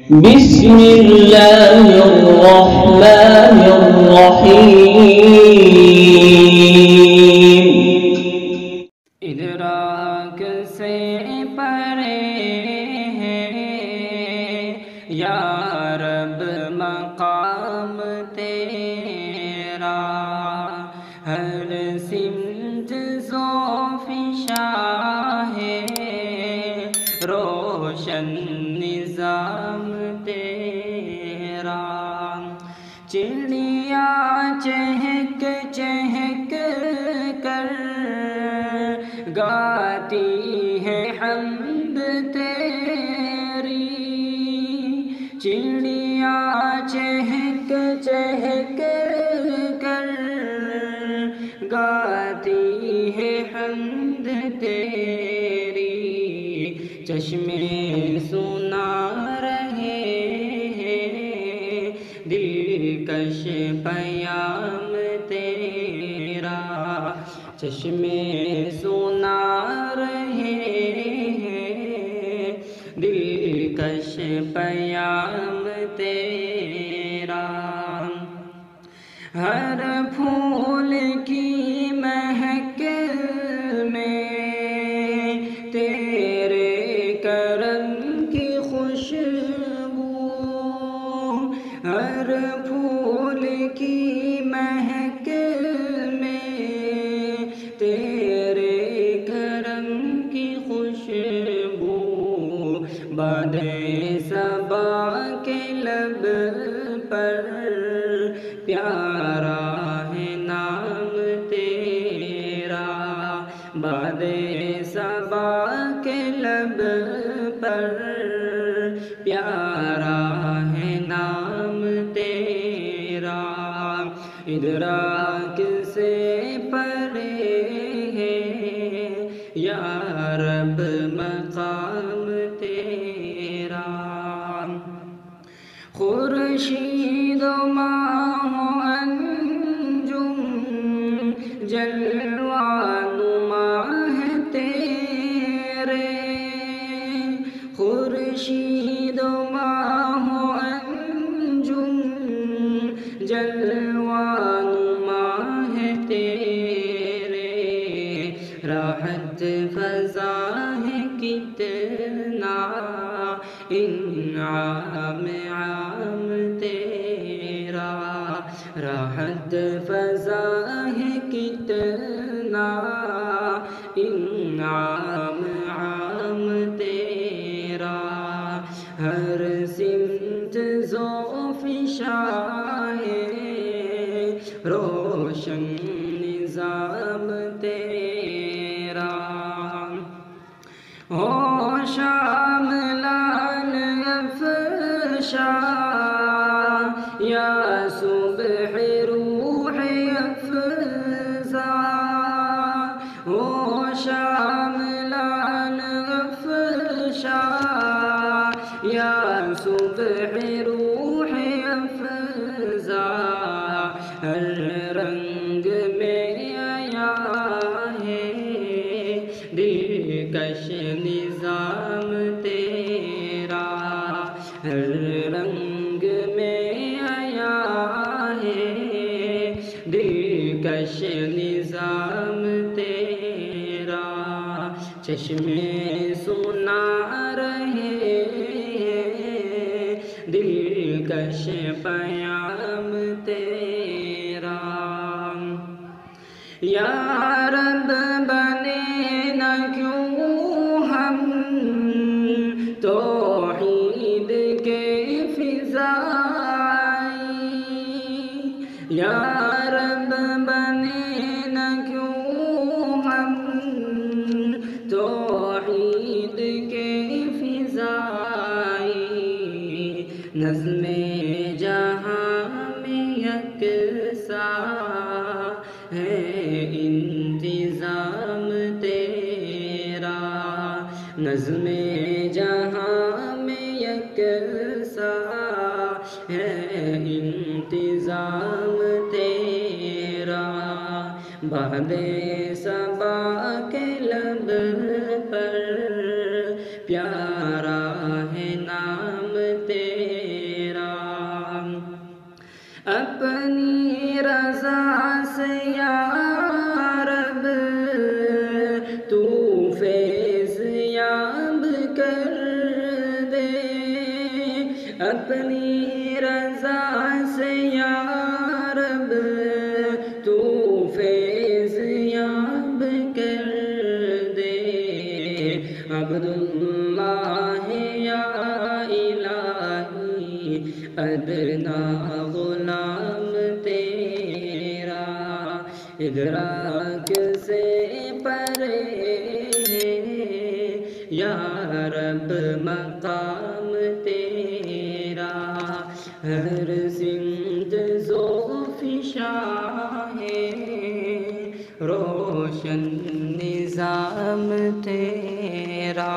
بسم اللہ الرحمن الرحیم ادراک سے پرے ہے یا رب مقام تیرا، ہر سمت ذوف شاہ ہے روشن نظام تیرا۔ چڑیا چہک چہک کر گاتی ہے حمد تیری، چڑیا چہک چہک کر گاتی ہے حمد تیری، چشمے سنا رہے ہیں دلکش پیام تیرا، چشمے سنا رہے ہیں دلکش پیام تیرا۔ ہر پھول کی مہک میں تیرے کرم کی خوشبو، ہر پھول کی مہک میں تیرے کرم کی خوشبو، باد صبا کے لب پر پیارا ہے نام تیرا، باد صبا کے لب پر پیارا ہے نام تیرا، ادراک سے پرے ہے یا رب مقام تیرا۔ خورشید و ماہ و انجم جلوہ نما ہے تیرے، خورشید و ماہ و انجم جلوہ نما ہے تیرے، راحت فضا ہے کتنا انعام عام تیرا، راحت فضا ہے کتنا انعام عام تیرا، ہر سمت ذوف شاہ ہے روشن نظام تیرا۔ ہو شام لال افشا یا صبح روح افزا، ہو شام لال افشا یا صبح روح افزا، ہر رنگ میں آیا ہے دلکش نظام تیرا، ہر رنگ میں آیا ہے دلکش نظام تیرا، چشمے سنا رہے ہیں دلکش پیام تیرا، یا رب بنے نہ کیوں ہم توحید کے فضائی، یا رب بنے نہ کیوں ہم توحید کے فضائی، نظم جہاں میں یکساں ہے انتظام تیرا، نظم جہاں میں یکساں ہے انتظام تیرا، باد صبا کے لب پر پیارا ہے نام تیرا، اپنی رضا سے یا رب تو فیض یاب کر دے، عبداللہ یا الہی ادنا غلام تیرا، ادراک سے پرے یا رب مقام تیرا، ہر سمت ذوف شاہ روشن نظام تیرا۔